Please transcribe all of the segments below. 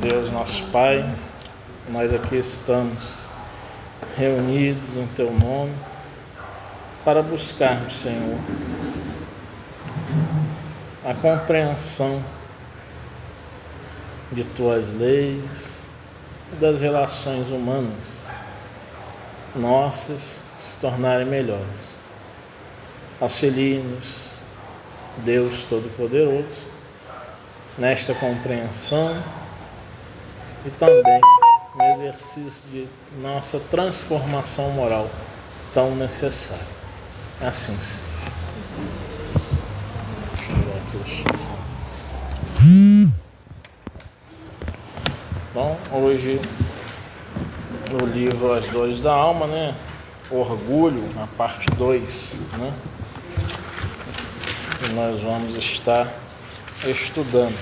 Deus nosso Pai, nós aqui estamos reunidos em Teu nome para buscar, Senhor, a compreensão de Tuas leis e das relações humanas nossas se tornarem melhores. Auxilie-nos, Deus Todo-Poderoso, nesta compreensão e também no exercício de nossa transformação moral tão necessária. Assim seja. Bom, hoje no livro As Dores da Alma, né? Orgulho, a parte 2, né? E nós vamos estar estudando.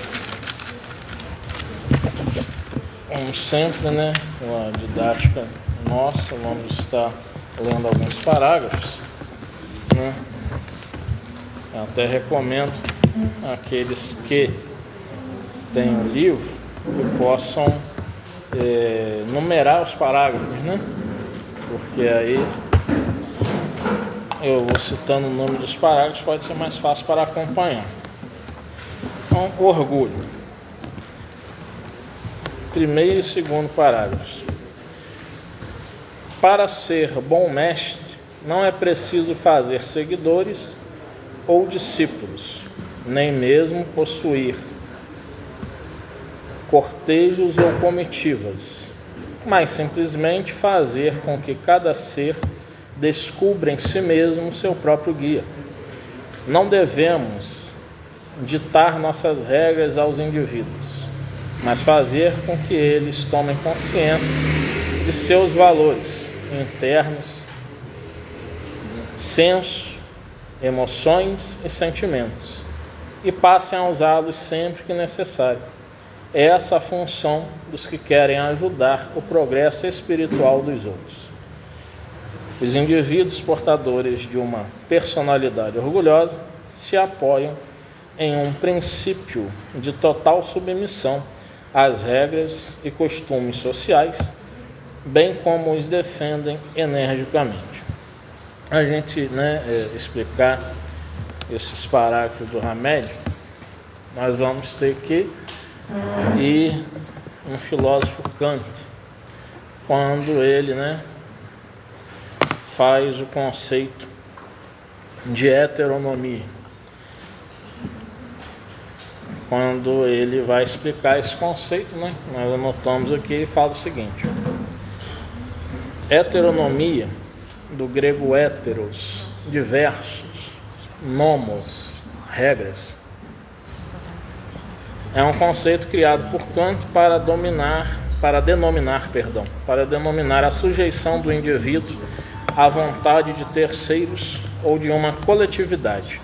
Como sempre, né? Uma didática nossa, vamos estar lendo alguns parágrafos, né? Eu até recomendo àqueles que têm o livro que possam numerar os parágrafos, né? Porque aí eu vou citando o nome dos parágrafos, pode ser mais fácil para acompanhar. Então, orgulho. Primeiro e segundo parágrafos. Para ser bom mestre, não é preciso fazer seguidores ou discípulos, nem mesmo possuir cortejos ou comitivas, mas simplesmente fazer com que cada ser descubra em si mesmo seu próprio guia. Não devemos ditar nossas regras aos indivíduos, mas fazer com que eles tomem consciência de seus valores internos, senso, emoções e sentimentos, e passem a usá-los sempre que necessário. Essa é a função dos que querem ajudar o progresso espiritual dos outros. Os indivíduos portadores de uma personalidade orgulhosa se apoiam em um princípio de total submissão às regras e costumes sociais, bem como os defendem energicamente. A gente explicar esses parágrafos do Hamed, nós vamos ter que ir um filósofo Kant, quando ele faz o conceito de heteronomia. Quando ele vai explicar esse conceito, nós anotamos aqui, ele fala o seguinte: heteronomia, do grego heteros, diversos, nomos, regras, é um conceito criado por Kant para denominar a sujeição do indivíduo à vontade de terceiros ou de uma coletividade.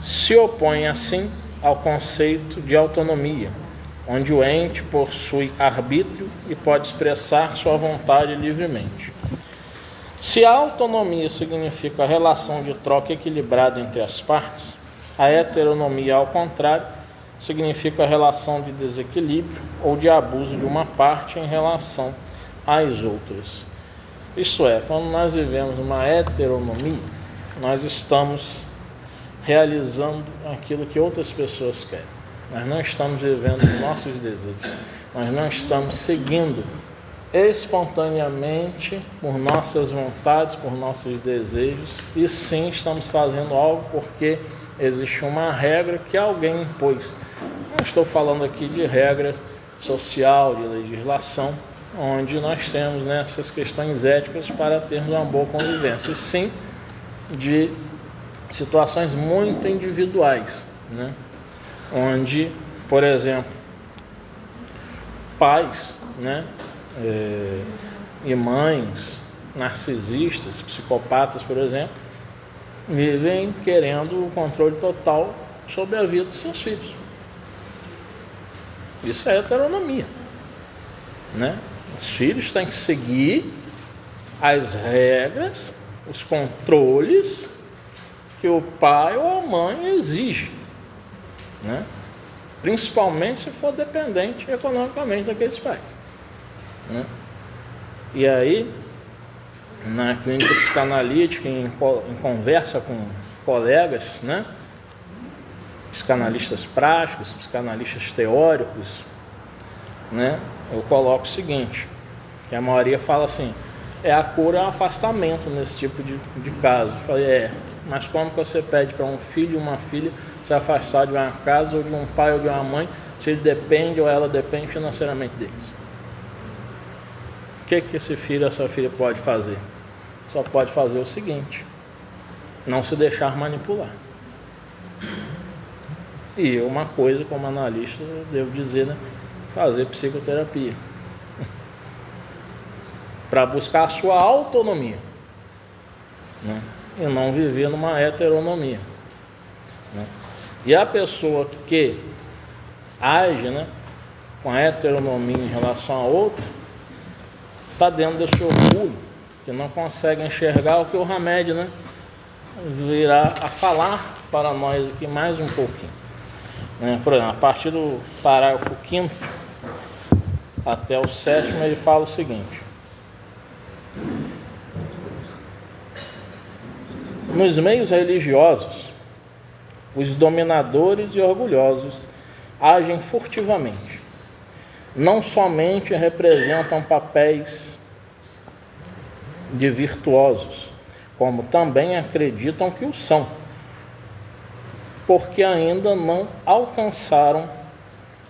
Se opõe, assim, ao conceito de autonomia, onde o ente possui arbítrio e pode expressar sua vontade livremente. Se a autonomia significa a relação de troca equilibrada entre as partes, a heteronomia, ao contrário, significa a relação de desequilíbrio ou de abuso de uma parte em relação às outras. Isso é, quando nós vivemos uma heteronomia, nós estamos realizando aquilo que outras pessoas querem. Nós não estamos vivendo os nossos desejos. Nós não estamos seguindo espontaneamente por nossas vontades, por nossos desejos, e sim estamos fazendo algo porque existe uma regra que alguém impôs. Não estou falando aqui de regra social, de legislação, onde nós temos essas questões éticas para termos uma boa convivência, e sim de situações muito individuais, onde, por exemplo, pais e mães narcisistas, psicopatas, por exemplo, vivem querendo o controle total sobre a vida dos seus filhos. Isso é heteronomia, Os filhos têm que seguir as regras, os controles que o pai ou a mãe exige, principalmente se for dependente economicamente daqueles pais, né? E aí, na clínica psicanalítica, em conversa com colegas, né, psicanalistas práticos, psicanalistas teóricos, né, eu coloco o seguinte, que a maioria fala assim: a cura é um afastamento nesse tipo de caso. Eu falei, mas como que você pede para um filho e uma filha se afastar de uma casa ou de um pai ou de uma mãe, se ele depende ou ela depende financeiramente deles? O que esse filho ou essa filha pode fazer? Só pode fazer o seguinte: não se deixar manipular. E uma coisa, como analista, eu devo dizer, né, fazer psicoterapia para buscar a sua autonomia, né, e não viver numa heteronomia, né? E a pessoa que age, né, com a heteronomia em relação a outra, está dentro desse orgulho, que não consegue enxergar o que o Hamed, né, virá a falar para nós aqui mais um pouquinho, né? Por exemplo, a partir do parágrafo 5º até o 7º, ele fala o seguinte: nos meios religiosos, os dominadores e orgulhosos agem furtivamente. Não somente representam papéis de virtuosos, como também acreditam que o são, porque ainda não alcançaram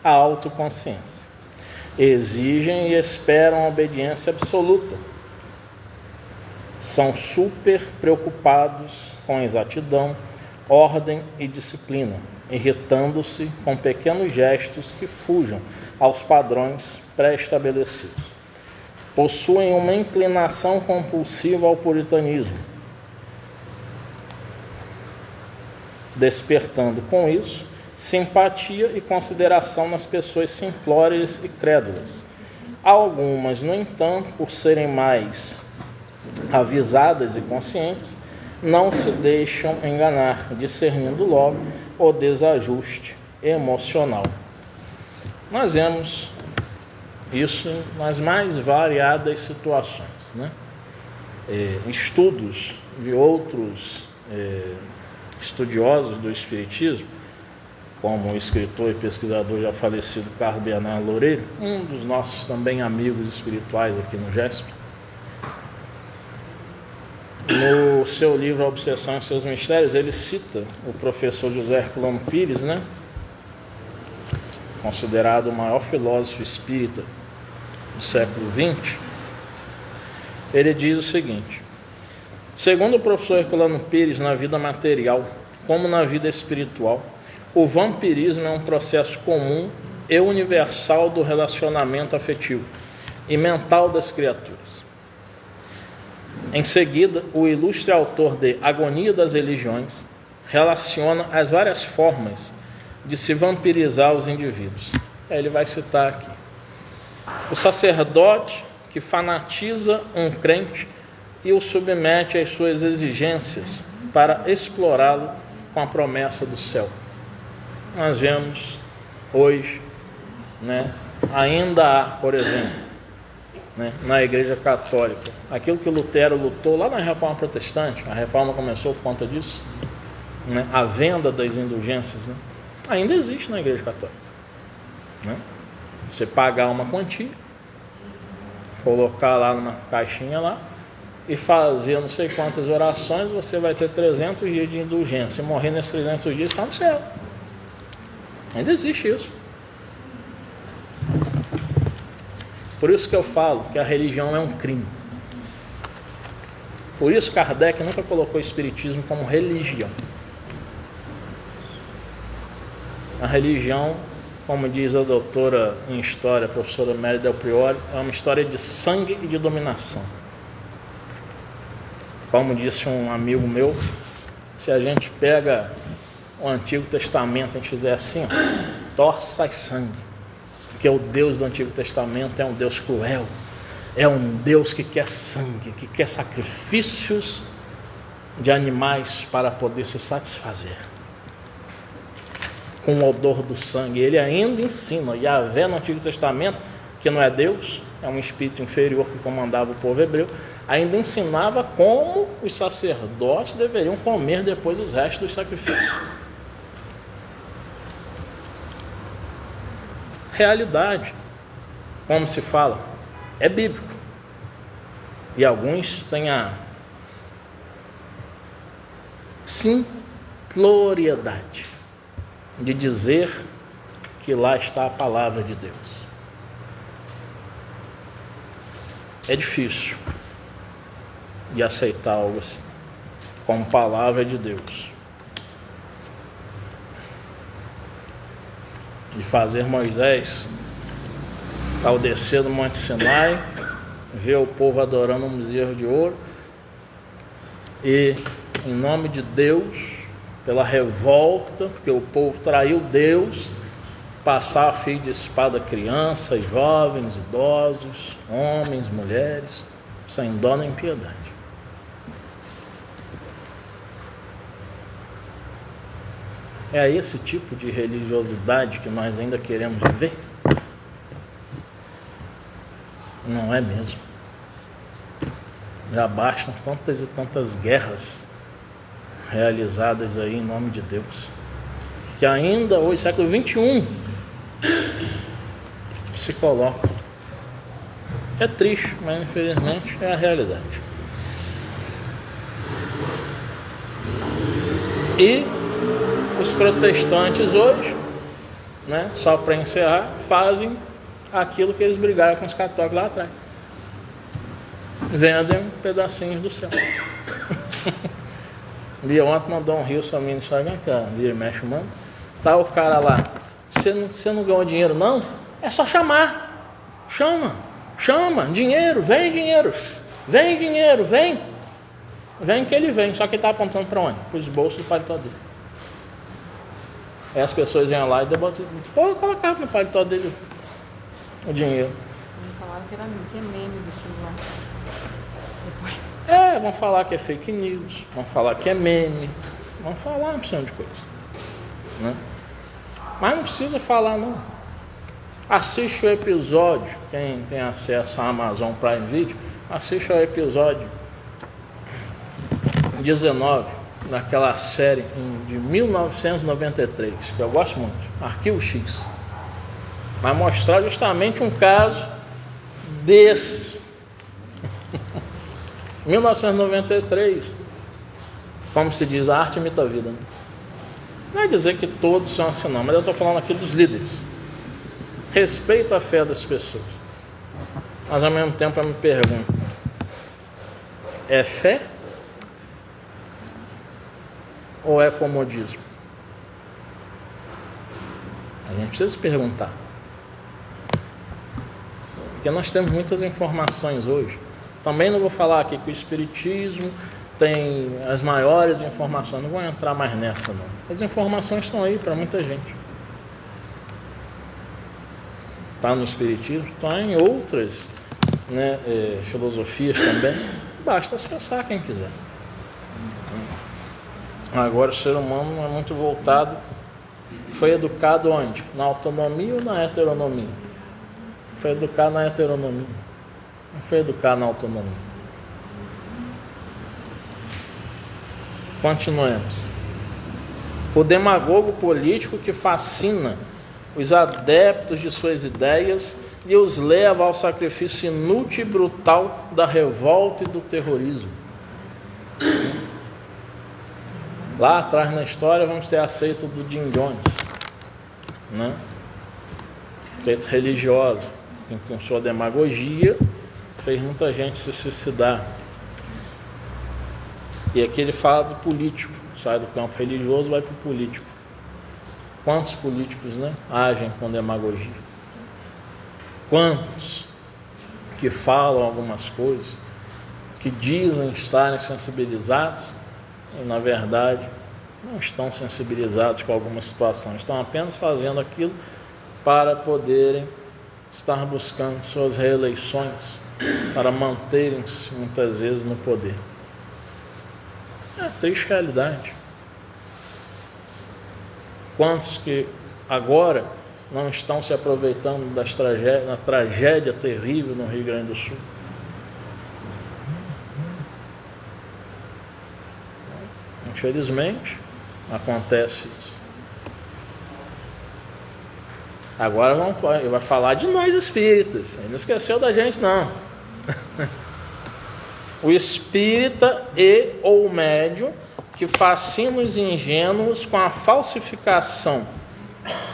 a autoconsciência. Exigem e esperam obediência absoluta. São super preocupados com exatidão, ordem e disciplina, irritando-se com pequenos gestos que fujam aos padrões pré-estabelecidos. Possuem uma inclinação compulsiva ao puritanismo, despertando com isso simpatia e consideração nas pessoas simplórias e crédulas. Algumas, no entanto, por serem mais avisadas e conscientes, não se deixam enganar, discernindo logo o desajuste emocional. Nós vemos isso nas mais variadas situações, né? Estudos de outros estudiosos do Espiritismo, como o escritor e pesquisador já falecido Carlos Bernardo Loureiro, um dos nossos também amigos espirituais aqui no GESP, no seu livro A Obsessão e Seus Mistérios, ele cita o professor José Herculano Pires, né, considerado o maior filósofo espírita do século XX. Ele diz o seguinte: segundo o professor Herculano Pires, na vida material como na vida espiritual, o vampirismo é um processo comum e universal do relacionamento afetivo e mental das criaturas. Em seguida, o ilustre autor de Agonia das Religiões relaciona as várias formas de se vampirizar os indivíduos. Ele vai citar aqui: o sacerdote que fanatiza um crente e o submete às suas exigências para explorá-lo com a promessa do céu. Nós vemos hoje, né, ainda há, por exemplo, né, na Igreja Católica, aquilo que Lutero lutou lá na Reforma Protestante. A Reforma começou por conta disso, né, a venda das indulgências, né, ainda existe na Igreja Católica, né? Você pagar uma quantia, colocar lá numa caixinha lá e fazer não sei quantas orações, você vai ter 300 dias de indulgência. E morrer nesses 300 dias, está no céu. Ainda existe isso. Por isso que eu falo que a religião é um crime. Por isso Kardec nunca colocou o espiritismo como religião. A religião, como diz a doutora em história, a professora Mary Del Priore, é uma história de sangue e de dominação. Como disse um amigo meu, se a gente pega o Antigo Testamento, a gente fizer assim, ó, torça e sangue, porque o Deus do Antigo Testamento é um Deus cruel, é um Deus que quer sangue, que quer sacrifícios de animais para poder se satisfazer. com o odor do sangue. Ele ainda ensina. Yahvé no Antigo Testamento, que não é Deus, é um espírito inferior que comandava o povo hebreu, ainda ensinava como os sacerdotes deveriam comer depois os restos dos sacrifícios. Realidade, como se fala, é bíblico. E alguns têm a simploriedade de dizer que lá está a palavra de Deus. É difícil de aceitar algo assim como palavra de Deus, de fazer Moisés ao descer do Monte Sinai, ver o povo adorando um bezerro de ouro e, em nome de Deus, pela revolta, porque o povo traiu Deus, passar a fio de espada crianças, jovens, idosos, homens, mulheres, sem dó nem piedade. É esse tipo de religiosidade que nós ainda queremos viver? Não é mesmo. Já bastam tantas e tantas guerras realizadas aí em nome de Deus, que ainda hoje, século XXI, se colocam. É triste, mas infelizmente é a realidade. E os protestantes hoje, né, só para encerrar, fazem aquilo que eles brigaram com os católicos lá atrás. Vendem pedacinhos do céu. Bia ontem mandou um rio só no Instagram, que a Bia mexe humano. Tá o cara lá, você não ganhou dinheiro não? É só chamar. Chama, dinheiro, vem dinheiro. Vem que ele vem, só que ele tá apontando para onde? Para os bolsos do paletó dele. Aí as pessoas vêm lá e debatem, pô, colocar no paletó dele o dinheiro. Eles falaram que é meme do celular. Vão falar que é fake news, vão falar que é meme, vão falar uma opção de coisa, né? Mas não precisa falar não. Assiste o episódio, quem tem acesso à Amazon Prime Video, assiste ao episódio 19 daquela série de 1993, que eu gosto muito, Arquivo X. Vai mostrar justamente um caso desses. 1993, como se diz, a arte imita a vida, né? Não é dizer que todos são assim não, mas eu estou falando aqui dos líderes. Respeito a fé das pessoas, mas ao mesmo tempo eu me pergunto, é fé ou é comodismo? A gente precisa se perguntar, porque nós temos muitas informações hoje. Também não vou falar aqui que o Espiritismo tem as maiores informações, não vou entrar mais nessa não. As informações estão aí para muita gente. Está no Espiritismo, está em outras, né, filosofias também. Basta acessar quem quiser. Agora o ser humano é muito voltado, foi educado onde? Na autonomia ou na heteronomia? Foi educado na heteronomia, não foi educado na autonomia. Continuemos. O demagogo político que fascina os adeptos de suas ideias e os leva ao sacrifício inútil e brutal da revolta e do terrorismo. Lá atrás na história vamos ter aceito do Jim Jones, né? Feito religiosa, que com sua demagogia fez muita gente se suicidar. E aqui ele fala do político, sai do campo religioso, vai para o político. Quantos políticos, né, agem com demagogia? Quantos que falam algumas coisas, que dizem estarem sensibilizados e na verdade não estão sensibilizados com alguma situação, estão apenas fazendo aquilo para poderem estar buscando suas reeleições, para manterem-se muitas vezes no poder. É a triste realidade. Quantos que agora não estão se aproveitando da tragédia terrível no Rio Grande do Sul? Infelizmente, acontece isso. Agora vai falar de nós espíritas. Ele não esqueceu da gente, não. O espírita e ou médium que fascina os ingênuos com a falsificação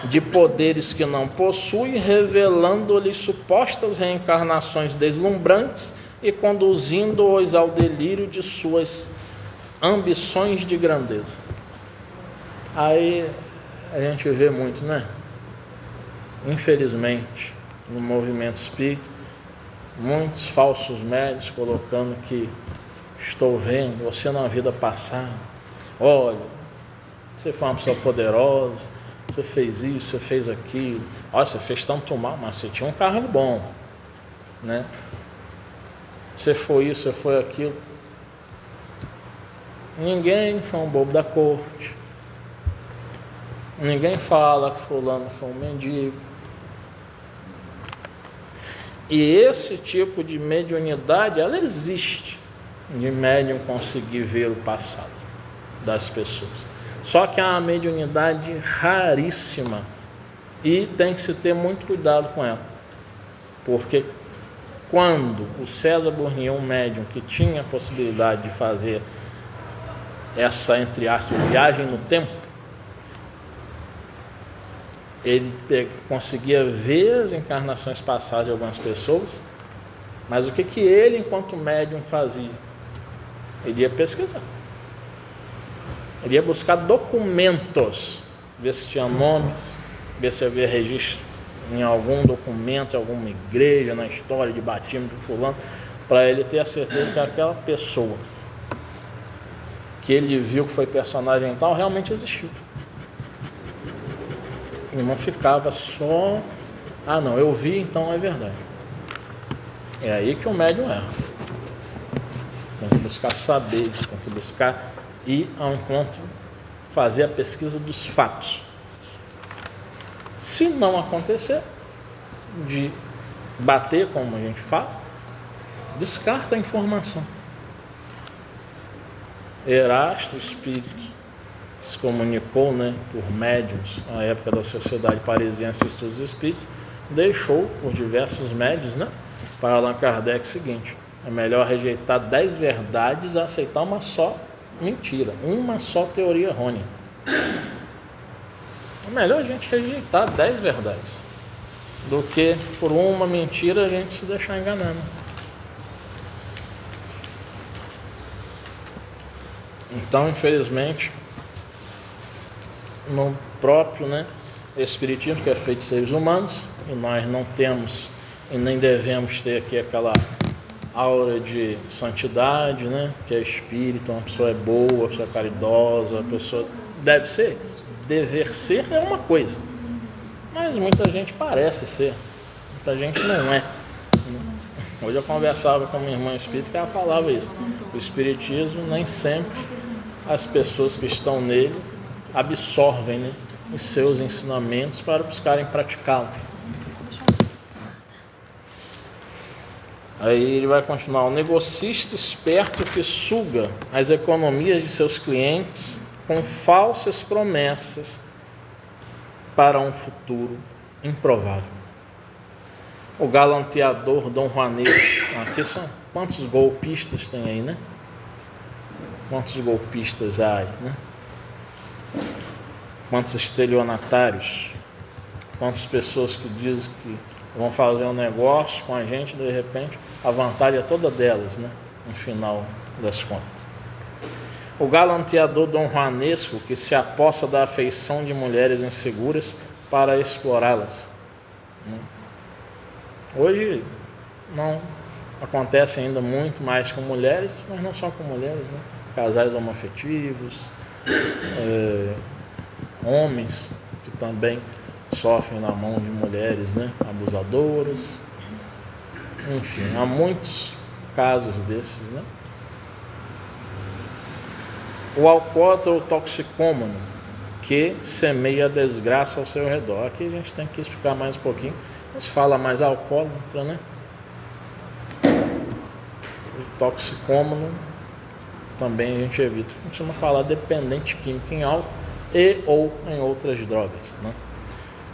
de poderes que não possui, revelando-lhes supostas reencarnações deslumbrantes e conduzindo-os ao delírio de suas ambições de grandeza. Aí a gente vê muito, né? Infelizmente, no movimento espírita, muitos falsos médios colocando que estou vendo você na vida passada. Olha, você foi uma pessoa poderosa, você fez isso, você fez aquilo. Olha, você fez tanto mal, mas você tinha um carro bom, né? Você foi isso, você foi aquilo. Ninguém foi um bobo da corte. Ninguém fala que fulano foi um mendigo. E esse tipo de mediunidade, ela existe, de médium conseguir ver o passado das pessoas. Só que é uma mediunidade raríssima e tem que se ter muito cuidado com ela. Porque quando o César Bournier, um médium que tinha a possibilidade de fazer essa, entre aspas, viagem no tempo, ele conseguia ver as encarnações passadas de algumas pessoas, mas o que ele, enquanto médium, fazia? Ele ia pesquisar. Ele ia buscar documentos, ver se tinha nomes, ver se havia registro em algum documento, em alguma igreja, na história de batismo de fulano, para ele ter a certeza que aquela pessoa que ele viu que foi personagem tal realmente existiu. E não ficava só, não, eu vi, então é verdade. É aí que o médium erra. Tem que buscar saber, tem que buscar ir ao encontro, fazer a pesquisa dos fatos. Se não acontecer, de bater, como a gente fala, descarta a informação. Erasto, espírito, se comunicou, por médiuns na época da Sociedade Parisiense de Estudos Espíritos, deixou por diversos médiuns, para Allan Kardec o seguinte: é melhor rejeitar 10 verdades a aceitar uma só mentira, uma só teoria errônea. É melhor a gente rejeitar 10 verdades do que por uma mentira a gente se deixar enganando. Então, infelizmente, no próprio Espiritismo, que é feito de seres humanos, e nós não temos e nem devemos ter aqui aquela aura de santidade, que é espírita, uma pessoa é boa, uma pessoa é caridosa, a pessoa deve ser, dever ser é uma coisa, mas muita gente parece ser, muita gente não é. Hoje eu conversava com minha irmã espírita que ela falava isso: o espiritismo nem sempre as pessoas que estão nele absorvem os seus ensinamentos para buscarem praticá-lo. Aí ele vai continuar: o negocista esperto que suga as economias de seus clientes com falsas promessas para um futuro improvável. O galanteador Dom Juanesco. Aqui são quantos golpistas tem aí, Quantos golpistas há aí, Quantos estelionatários, quantas pessoas que dizem que vão fazer um negócio com a gente, de repente a vantagem é toda delas, no final das contas. O galanteador Dom Juanesco que se apossa da afeição de mulheres inseguras para explorá-las. Hoje não acontece ainda muito mais com mulheres, mas não só com mulheres, casais homoafetivos, homens que também sofrem na mão de mulheres abusadoras. Enfim, há muitos casos desses. O alcoólatra ou toxicômano que semeia a desgraça ao seu redor. Aqui a gente tem que explicar mais um pouquinho. Se fala mais alcoólatra, né? O toxicômano também a gente evita. A gente costuma falar dependente químico em álcool e ou em outras drogas, né?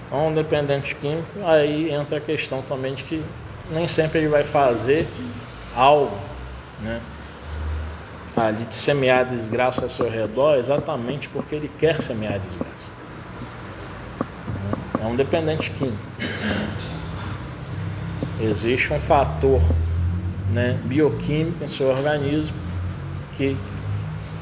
Então, dependente químico, aí entra a questão também de que nem sempre ele vai fazer algo, né, ali de semear desgraça ao seu redor exatamente porque ele quer semear desgraça. É um dependente químico. Existe um fator, né, bioquímico em seu organismo que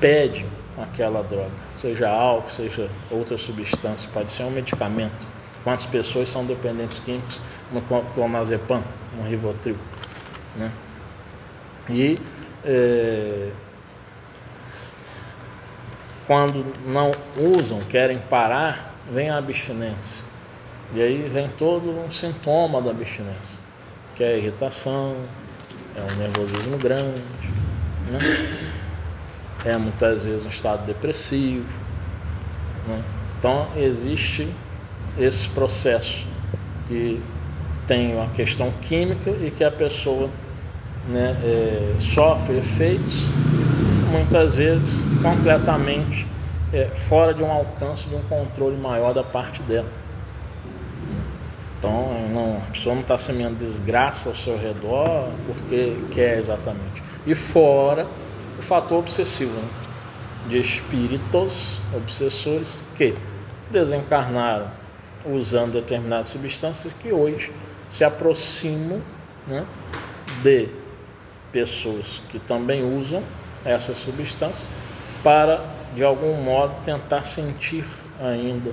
pede aquela droga, seja álcool, seja outra substância, pode ser um medicamento. Quantas pessoas são dependentes químicos no clonazepam, no Rivotril, né? E quando não usam, querem parar, vem a abstinência. E aí vem todo um sintoma da abstinência, que é a irritação, é um nervosismo grande, né? É muitas vezes um estado depressivo, né? Então existe esse processo que tem uma questão química e que a pessoa, né, sofre efeitos, muitas vezes completamente fora de um alcance, de um controle maior da parte dela. Então a pessoa não está semeando desgraça ao seu redor porque quer exatamente. E fora o fator obsessivo, né, de espíritos obsessores que desencarnaram usando determinadas substâncias que hoje se aproximam, né, de pessoas que também usam essas substâncias para, de algum modo, tentar sentir ainda,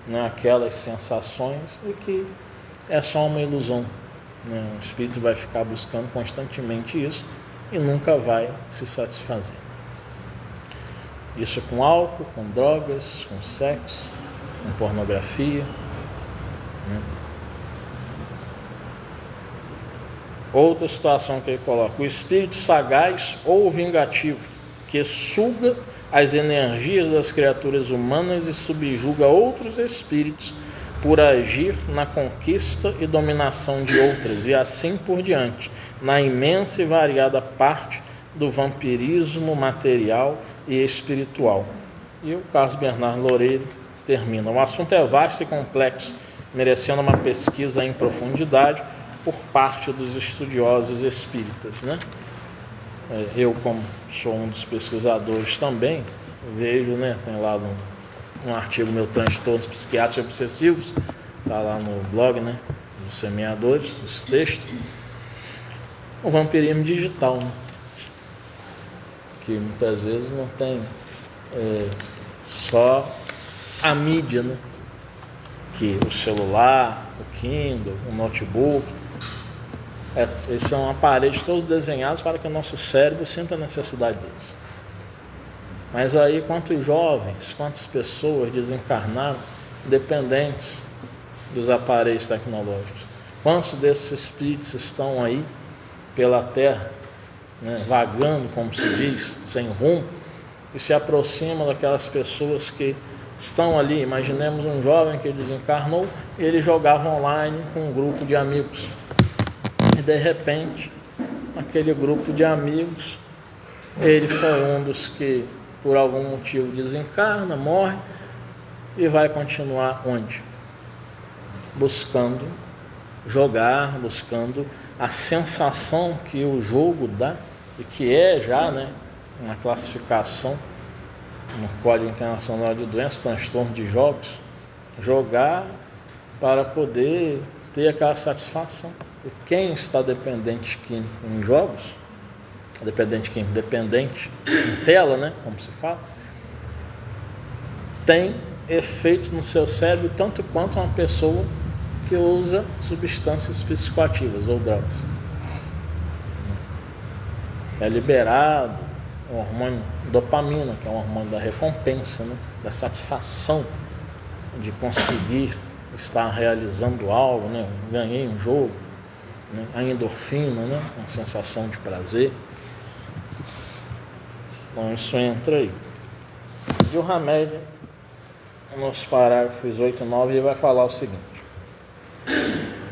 né, aquelas sensações e que é só uma ilusão, né? O espírito vai ficar buscando constantemente isso e nunca vai se satisfazer. Isso com álcool, com drogas, com sexo, com pornografia, né? Outra situação que ele coloca: o espírito sagaz ou vingativo que suga as energias das criaturas humanas e subjuga outros espíritos por agir na conquista e dominação de outras, e assim por diante, na imensa e variada parte do vampirismo material e espiritual. E o Carlos Bernard Loureiro termina: o assunto é vasto e complexo, merecendo uma pesquisa em profundidade por parte dos estudiosos espíritas, né? Eu, como sou um dos pesquisadores também, vejo, né, tem lá um artigo meu, Transtornos Psiquiátricos e Obsessivos, está lá no blog, né, dos semeadores, os textos, o vampirismo digital, né, que muitas vezes não tem só a mídia, né, que o celular, o Kindle, o notebook, esses são aparelhos todos desenhados para que o nosso cérebro sinta a necessidade deles. Mas aí quantos jovens, quantas pessoas desencarnaram dependentes dos aparelhos tecnológicos? Quantos desses espíritos estão aí pela terra, né, vagando, como se diz, sem rumo, e se aproximam daquelas pessoas que estão ali? Imaginemos um jovem que desencarnou e ele jogava online com um grupo de amigos. E de repente, aquele grupo de amigos, ele foi um dos que por algum motivo desencarna, morre e vai continuar onde? Buscando jogar, buscando a sensação que o jogo dá, e que é já, né, uma classificação no Código Internacional de Doenças, transtorno de jogos, jogar para poder ter aquela satisfação. E quem está dependente químico em jogos, dependente em tela, né, como se fala, tem efeitos no seu cérebro tanto quanto uma pessoa que usa substâncias psicoativas ou drogas. É liberado o hormônio dopamina, que é um hormônio da recompensa, né, da satisfação de conseguir estar realizando algo, né, ganhei um jogo, né, a endorfina, né, uma sensação de prazer. Então isso entra aí. E o remédio nos parágrafos 8 e 9, ele vai falar o seguinte: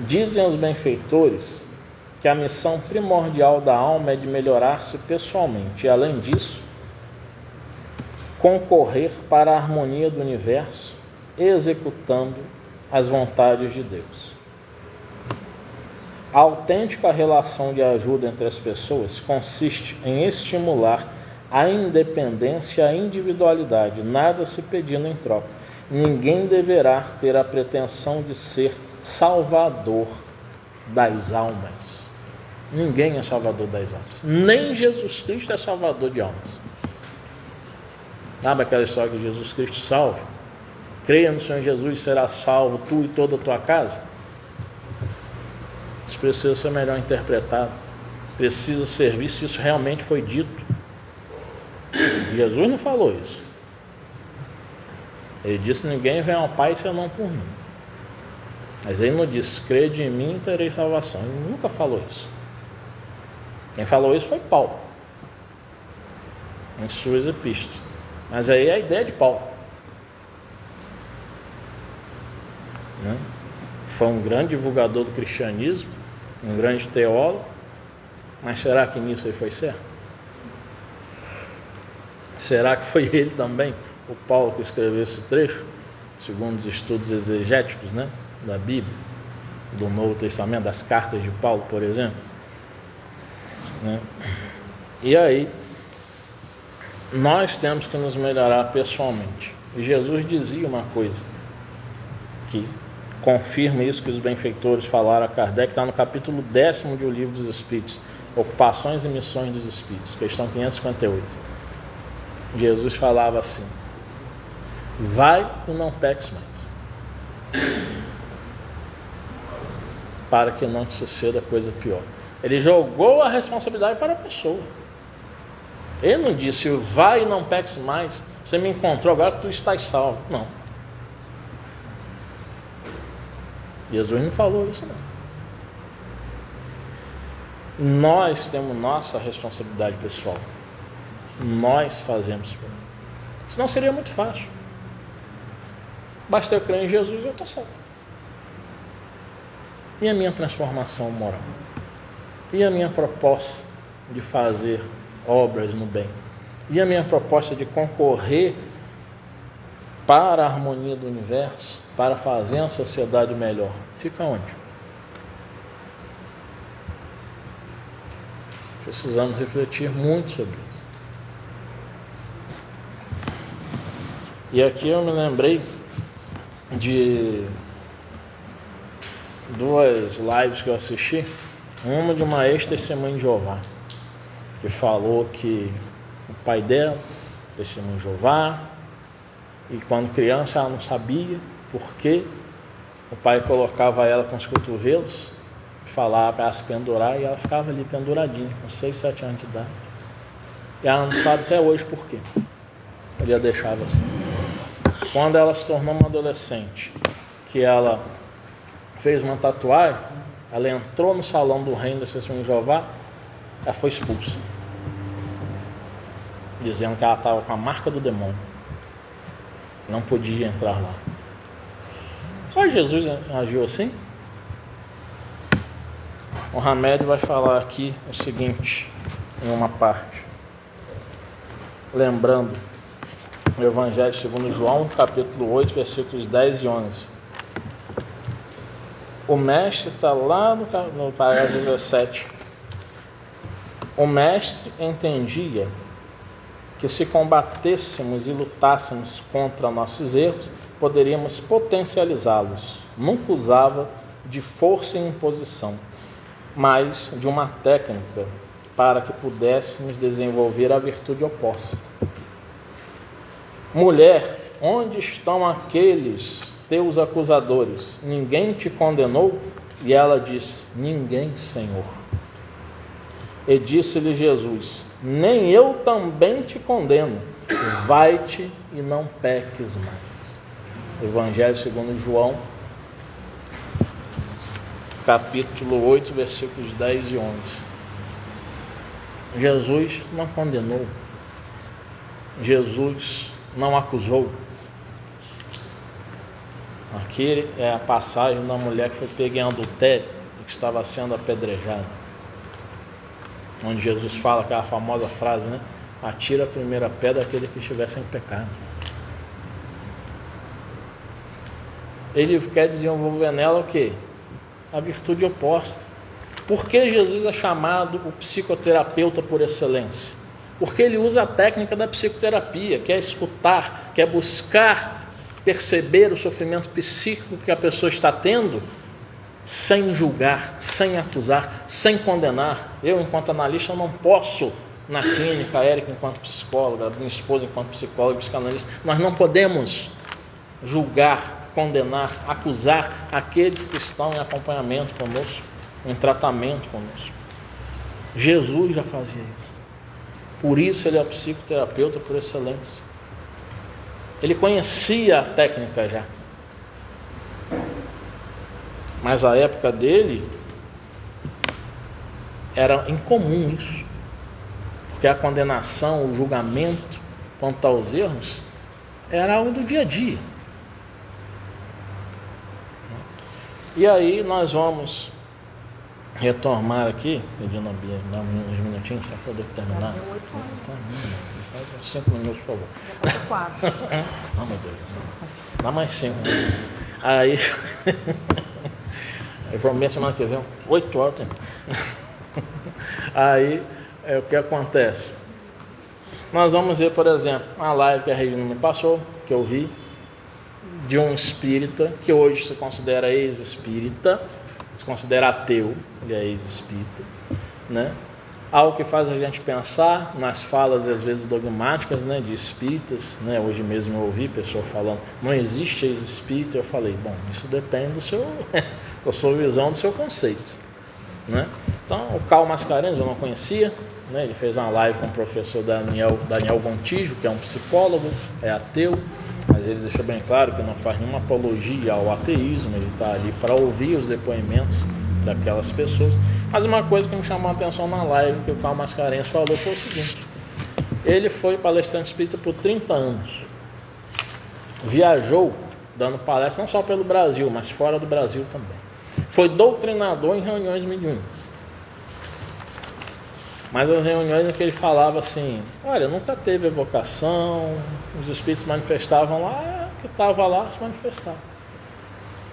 dizem os benfeitores que a missão primordial da alma é de melhorar-se pessoalmente e, além disso, concorrer para a harmonia do universo, executando as vontades de Deus. A autêntica relação de ajuda entre as pessoas consiste em estimular a independência e a individualidade, nada se pedindo em troca. Ninguém deverá ter a pretensão de ser salvador das almas. Ninguém é salvador das almas. Nem Jesus Cristo é salvador de almas. Sabe aquela história que Jesus Cristo salva? Creia no Senhor Jesus e será salvo, tu e toda a tua casa? Isso precisa ser melhor interpretado. Precisa ser visto se isso realmente foi dito. Jesus não falou isso. Ele disse: ninguém vem ao Pai senão por mim. Mas ele não disse: crede em mim e terei salvação. Ele nunca falou isso. Quem falou isso foi Paulo, em suas epístolas. Mas aí é a ideia de Paulo, né? Foi um grande divulgador do cristianismo, um grande teólogo. Mas será que nisso ele foi certo? Será que foi ele também, o Paulo, que escreveu esse trecho, segundo os estudos exegéticos, né, da Bíblia, do Novo Testamento, das cartas de Paulo, por exemplo, né? E aí, nós temos que nos melhorar pessoalmente. E Jesus dizia uma coisa que confirma isso que os benfeitores falaram a Kardec, está no capítulo 10º do Livro dos Espíritos, Ocupações e Missões dos Espíritos, questão 558. Jesus falava assim: vai e não peques mais, para que não te suceda coisa pior. Ele jogou a responsabilidade para a pessoa. Ele não disse: vai e não peques mais, você me encontrou, agora tu estás salvo. Não. Jesus não falou isso, não. Nós temos nossa responsabilidade pessoal. Nós fazemos. Senão seria muito fácil. Basta eu crer em Jesus e eu estou salvo. E a minha transformação moral? E a minha proposta de fazer obras no bem? E a minha proposta de concorrer para a harmonia do universo, para fazer uma sociedade melhor? Fica onde? Precisamos refletir muito sobre isso. E aqui eu me lembrei de duas lives que eu assisti. Uma de uma ex-testemunha de Jeová, que falou que o pai dela, testemunha de Jeová, e quando criança ela não sabia por que o pai colocava ela com os cotovelos, falava para ela se pendurar, e ela ficava ali penduradinha, com 6, 7 anos de idade. E ela não sabe até hoje por quê. Ele a deixava assim. Quando ela se tornou uma adolescente, que ela fez uma tatuagem, ela entrou no salão do reino da Testemunha de Jeová, ela foi expulsa, dizendo que ela estava com a marca do demônio, não podia entrar lá. Mas Jesus agiu assim? O Hamed vai falar aqui o seguinte, em uma parte, lembrando o Evangelho segundo João, capítulo 8, versículos 10 e 11. O mestre está lá no parágrafo 17. O mestre entendia que se combatêssemos e lutássemos contra nossos erros, poderíamos potencializá-los. Nunca usava de força e imposição, mas de uma técnica para que pudéssemos desenvolver a virtude oposta. Mulher, onde estão aqueles teus acusadores? Ninguém te condenou? E ela disse: ninguém, Senhor. E disse-lhe Jesus: nem eu também te condeno. Vai-te e não peques mais. Evangelho segundo João, capítulo 8, versículos 10 e 11. Jesus não condenou. Jesus não acusou. Aqui é a passagem da mulher que foi pega em adultério e que estava sendo apedrejada. Onde Jesus fala aquela famosa frase, né? Atira a primeira pedra aquele que estiver sem pecado. Ele quer desenvolver nela o quê? A virtude oposta. Por que Jesus é chamado o psicoterapeuta por excelência? Porque ele usa a técnica da psicoterapia, que é escutar, que é buscar perceber o sofrimento psíquico que a pessoa está tendo, sem julgar, sem acusar, sem condenar. Eu, enquanto analista, não posso, na clínica, a Érica, enquanto psicóloga, a minha esposa, enquanto psicóloga e psicanalista, nós não podemos julgar, condenar, acusar aqueles que estão em acompanhamento conosco, em tratamento conosco. Jesus já fazia isso. Por isso ele é o psicoterapeuta por excelência. Ele conhecia a técnica já. Mas a época dele era incomum isso. Porque a condenação, o julgamento quanto aos erros era algo do dia a dia. E aí nós vamos retomar aqui, pedindo a Bia, dá uns minutinhos para poder terminar. Faz 5 minutos, por favor. Já passou 4. Não, meu Deus. Dá mais 5. Aí, eu prometo semana que vem, 8 horas tem. Aí, o que acontece? Nós vamos ver, por exemplo, uma live que a Regina me passou, que eu vi, de um espírita, que hoje se considera ex-espírita, se considera ateu, ele é ex-espírita, né? Algo que faz a gente pensar nas falas, às vezes, dogmáticas, né, de espíritas, né? Hoje mesmo eu ouvi pessoa falando, não existe ex-espírita. Eu falei, bom, isso depende da sua visão, do seu conceito, né? Então, o Karl Mascarenhas eu não conhecia, né? Ele fez uma live com o professor Daniel Gontijo, que é um psicólogo, é ateu, mas ele deixou bem claro que não faz nenhuma apologia ao ateísmo, ele está ali para ouvir os depoimentos daquelas pessoas. Mas uma coisa que me chamou a atenção na live que o Karl Mascarenhas falou foi o seguinte: ele foi palestrante espírita por 30 anos, viajou dando palestras não só pelo Brasil, mas fora do Brasil também, foi doutrinador em reuniões mediúnicas. Mas as reuniões em que ele falava assim, olha, nunca teve evocação, os espíritos manifestavam lá, que estava lá se manifestava.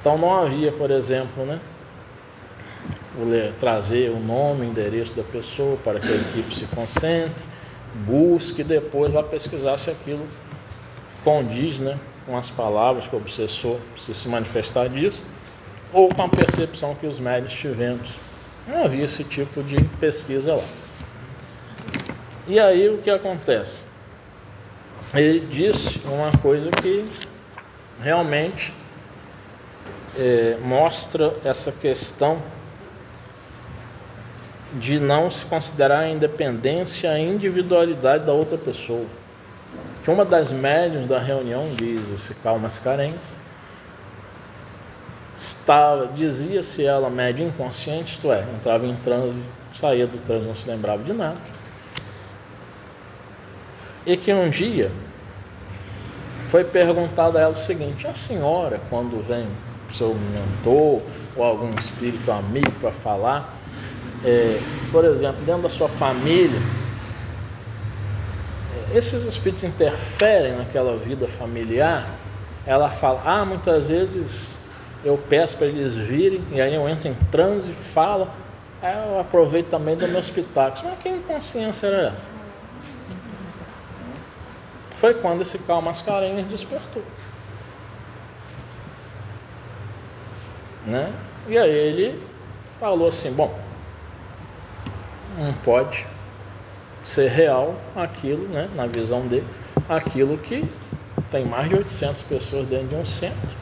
Então não havia, por exemplo, né, trazer o nome, o endereço da pessoa para que a equipe se concentre, busque e depois vá pesquisar se aquilo condiz, né, com as palavras que o obsessor se manifestar disso, ou com a percepção que os médiuns tivemos. Não havia esse tipo de pesquisa lá. E aí o que acontece? Ele disse uma coisa que realmente mostra essa questão de não se considerar a independência e a individualidade da outra pessoa. Que uma das médiuns da reunião, diz esse Karl Mascarenhas, dizia-se ela média inconsciente, isto é, entrava em transe, saía do transe, não se lembrava de nada, e que um dia foi perguntado a ela o seguinte: a senhora, quando vem seu mentor ou algum espírito amigo para falar, por exemplo, dentro da sua família, esses espíritos interferem naquela vida familiar? Ela fala, muitas vezes eu peço para eles virem, e aí eu entro em transe, falo, eu aproveito também do meu hospital. Mas que inconsciência era essa? Foi quando esse Karl Mascarenhas despertou, né? E aí ele falou assim, bom, não pode ser real aquilo, né, na visão dele, aquilo que tem mais de 800 pessoas dentro de um centro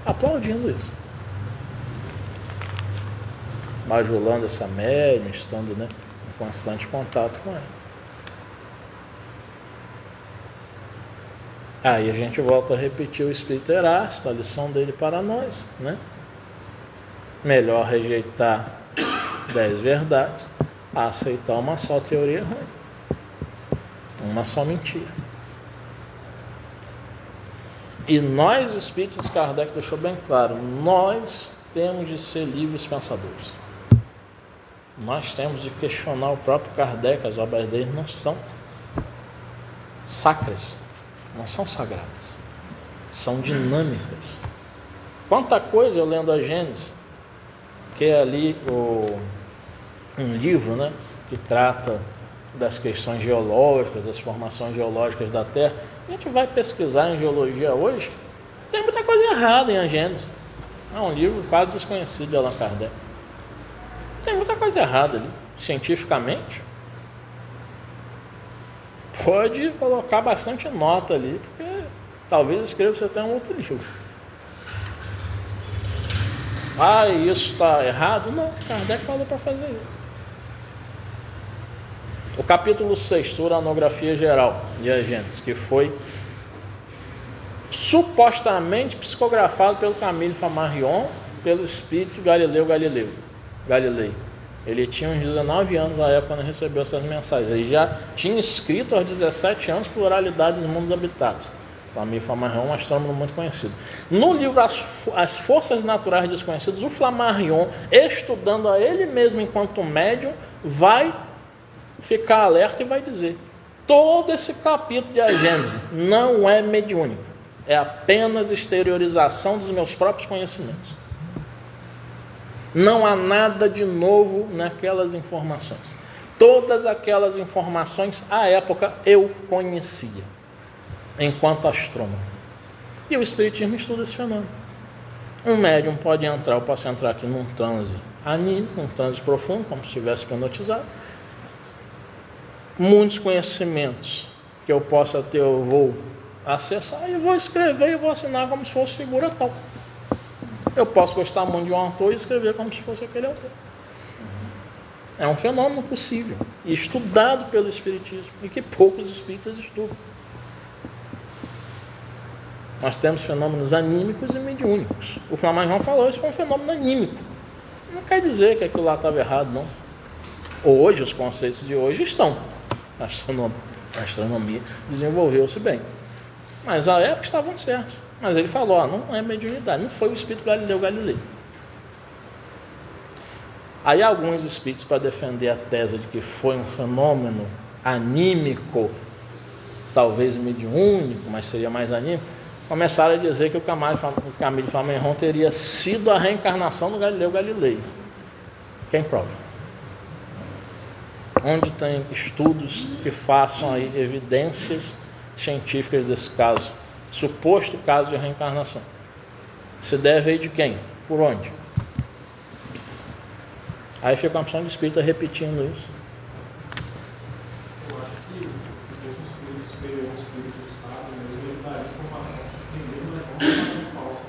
aplaudindo isso, bajulando essa médium, estando, né, em constante contato com ela. Aí a gente volta a repetir o Espírito Erasto, a lição dele para nós, né? Melhor rejeitar 10 verdades a aceitar uma só teoria ruim, uma só mentira. E nós espíritas, Kardec deixou bem claro, nós temos de ser livres pensadores. Nós temos de questionar o próprio Kardec, as obras dele não são sacras, não são sagradas, são dinâmicas. Quanta coisa eu lendo a Gênesis, que é ali um livro, né, que trata das questões geológicas, das formações geológicas da Terra. A gente vai pesquisar em geologia hoje, tem muita coisa errada em A Gênesis. É um livro quase desconhecido de Allan Kardec. Tem muita coisa errada ali, cientificamente. Pode colocar bastante nota ali, porque talvez escreva você até um outro livro. Ah, isso está errado? Não, Kardec falou para fazer isso. O capítulo 6, Uranografia Geral de A Gênesis, que foi supostamente psicografado pelo Camille Flammarion, pelo espírito Galileu Galilei. Ele tinha uns 19 anos na época quando recebeu essas mensagens. Ele já tinha escrito aos 17 anos Pluralidade dos Mundos Habitados. Camille Flammarion, um astrônomo muito conhecido. No livro As Forças Naturais Desconhecidas, o Flammarion, estudando a ele mesmo enquanto médium, vai ficar alerta e vai dizer: todo esse capítulo de A Gênesis não é mediúnico, é apenas exteriorização dos meus próprios conhecimentos. Não há nada de novo naquelas informações. Todas aquelas informações, à época, eu conhecia, enquanto astrônomo. E o Espiritismo estuda esse fenômeno. Um médium pode entrar, eu posso entrar aqui num transe anímico, um transe profundo, como se estivesse hipnotizado. Muitos conhecimentos que eu possa ter, eu vou acessar e vou escrever e vou assinar como se fosse figura tal. Eu posso gostar muito de um autor e escrever como se fosse aquele autor. É um fenômeno possível, estudado pelo Espiritismo, e que poucos espíritas estudam. Nós temos fenômenos anímicos e mediúnicos. O Flammarion falou, isso foi um fenômeno anímico. Não quer dizer que aquilo lá estava errado, não. Hoje, os conceitos de hoje estão. A astronomia desenvolveu-se bem. Mas à época estavam certos. Mas ele falou, não é mediunidade, não foi o espírito Galileu Galilei. Aí alguns espíritos, para defender a tese de que foi um fenômeno anímico, talvez mediúnico, mas seria mais anímico, começaram a dizer que o Camille Flammarion teria sido a reencarnação do Galileu Galilei. Quem prova? Onde tem estudos que façam aí evidências científicas desse caso, suposto caso de reencarnação? Se deve aí de quem? Por onde? Aí fica uma opção de espírita repetindo isso. Eu acho que se fosse um espírito superior, um espírito que sabe, mesmo ele daria informação superior, mas não informação falsa.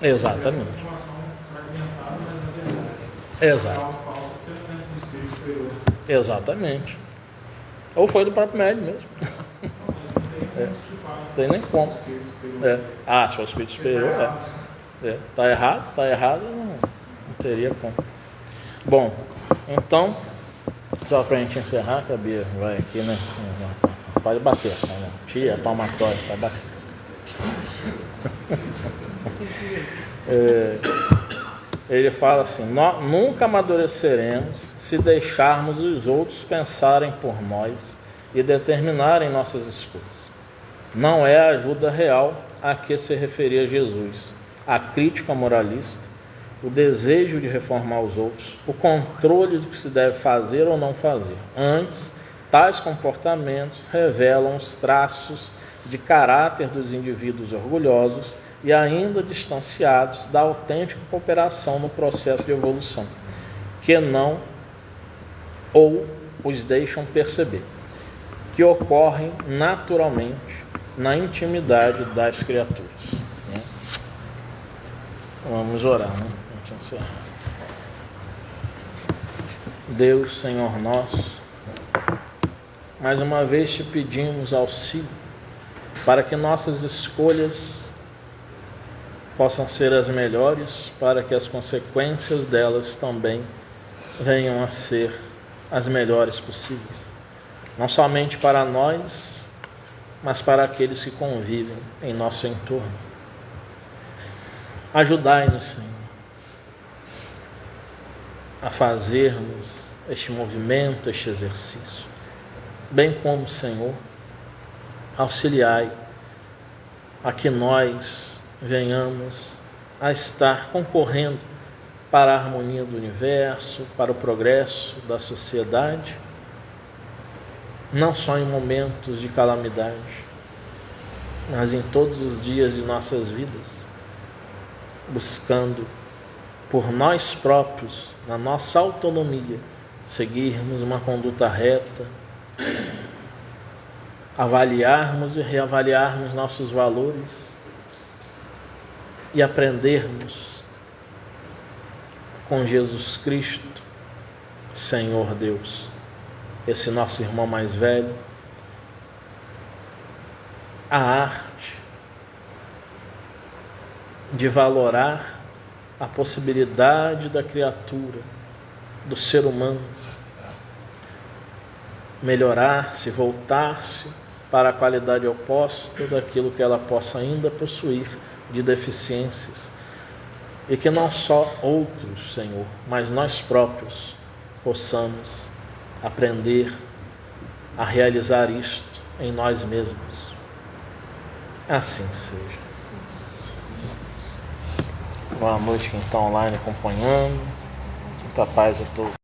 Exatamente. Informação fragmentada, mas na verdade. Exato. Falsa porque é um espírito superior. Exatamente. Ou foi do próprio médium mesmo. Não tem nem como. Se for espírito superior, Está errado, não teria como. Bom, então, só para a gente encerrar, que a Bia vai aqui, né? Pode bater, né? Tia, palmatória, vai bater. Ele fala assim: nunca amadureceremos se deixarmos os outros pensarem por nós e determinarem nossas escolhas. Não é a ajuda real a que se referia Jesus, a crítica moralista, o desejo de reformar os outros, o controle do que se deve fazer ou não fazer. Antes, tais comportamentos revelam os traços de caráter dos indivíduos orgulhosos e ainda distanciados da autêntica cooperação no processo de evolução, que não ou os deixam perceber, que ocorrem naturalmente na intimidade das criaturas. Vamos orar, né? A gente encerra. Deus, Senhor nosso, mais uma vez te pedimos auxílio para que nossas escolhas possam ser as melhores, para que as consequências delas também venham a ser as melhores possíveis. Não somente para nós, mas para aqueles que convivem em nosso entorno. Ajudai-nos, Senhor, a fazermos este movimento, este exercício, bem como, Senhor, auxiliai a que nós venhamos a estar concorrendo para a harmonia do universo, para o progresso da sociedade, não só em momentos de calamidade, mas em todos os dias de nossas vidas, buscando por nós próprios, na nossa autonomia, seguirmos uma conduta reta, avaliarmos e reavaliarmos nossos valores e aprendermos com Jesus Cristo, Senhor Deus, esse nosso irmão mais velho, a arte de valorar a possibilidade da criatura, do ser humano, melhorar-se, voltar-se para a qualidade oposta daquilo que ela possa ainda possuir de deficiências, e que não só outros, Senhor, mas nós próprios possamos aprender a realizar isto em nós mesmos. Assim seja. Boa noite quem está online acompanhando. Muita paz a todos.